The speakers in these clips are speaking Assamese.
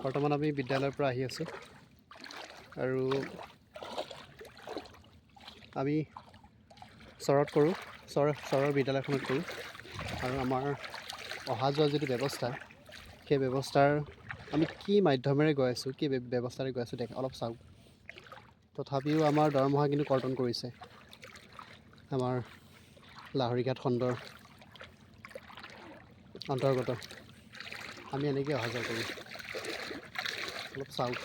বৰ্তমান আমি বিদ্যালয়ৰ পৰা আহি আছোঁ আৰু আমি চৰত কৰোঁ, চৰৰ বিদ্যালয়খনত কৰোঁ আৰু আমাৰ অহা যোৱা যিটো ব্যৱস্থা সেই ব্যৱস্থাৰ আমি কি মাধ্যমেৰে গৈ আছোঁ, কি ব্যৱস্থাৰে গৈ আছোঁ অলপ চাওক। তথাপিও আমাৰ দৰমহা কিন্তু কৰ্তন কৰিছে। আমাৰ লাহৰীঘাট খণ্ডৰ অন্তৰ্গত আমি এনেকৈ অহা যোৱা কৰোঁ। অলপ চাওক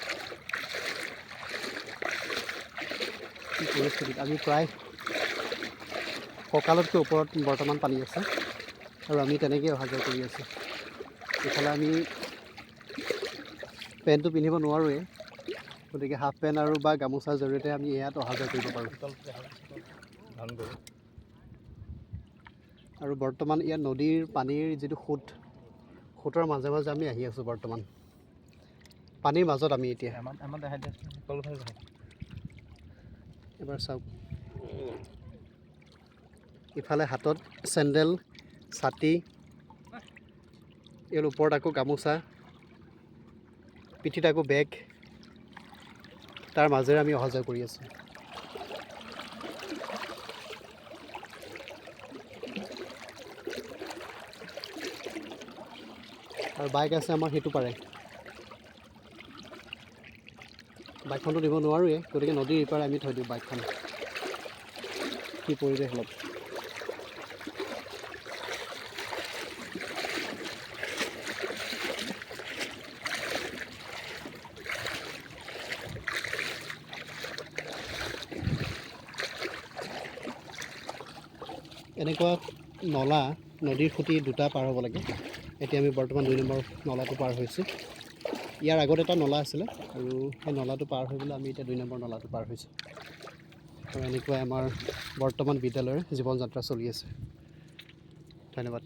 কি পৰিস্থিতিত আমি প্ৰায় কঁকালতকৈ ওপৰত বৰ্তমান পানী আছে আৰু আমি তেনেকৈ অহা যোৱা কৰি আছোঁ। ইফালে আমি পেণ্টটো পিন্ধিব নোৱাৰোঁৱেই, গতিকে হাফ পেণ্ট আৰু বা গামোচাৰ জৰিয়তে আমি ইয়াত অহা যোৱা কৰিব পাৰোঁ। আৰু বৰ্তমান ইয়াত নদীৰ পানীৰ যিটো সোঁতৰ মাজে মাজে আমি আহি আছোঁ। বৰ্তমান পানীৰ মাজত আমি এতিয়া এবাৰ চাওক, ইফালে হাতত চেণ্ডেল, ছাতি, ইয়াৰ ওপৰত আকৌ গামোচা, পিঠিত আকৌ বেগ, তাৰ মাজেৰে আমি অহা যোৱা কৰি আছোঁ। আৰু বাইক আছে আমাৰ সেইটো পাৰে, বাইকখনটো দিব নোৱাৰোঁৱেই, গতিকে নদীৰ ইপাৰে আমি থৈ দিওঁ বাইকখন। কি পৰিৱেশ অলপ এনেকুৱা নলা, নদীৰ খুঁটি দুটা পাৰ হ'ব লাগে। এতিয়া আমি বৰ্তমান 2 নম্বৰ নলাটো পাৰ হৈছোঁ। ইয়াৰ আগত এটা নলা আছিলে আৰু সেই নলাটো পাৰ হৈ পেলাই আমি এতিয়া 2 নম্বৰ নলাটো পাৰ হৈছোঁ। আৰু এনেকুৱাই আমাৰ বৰ্তমান বিদ্যালয়ৰ জীৱন যাত্ৰা চলি আছে। ধন্যবাদ।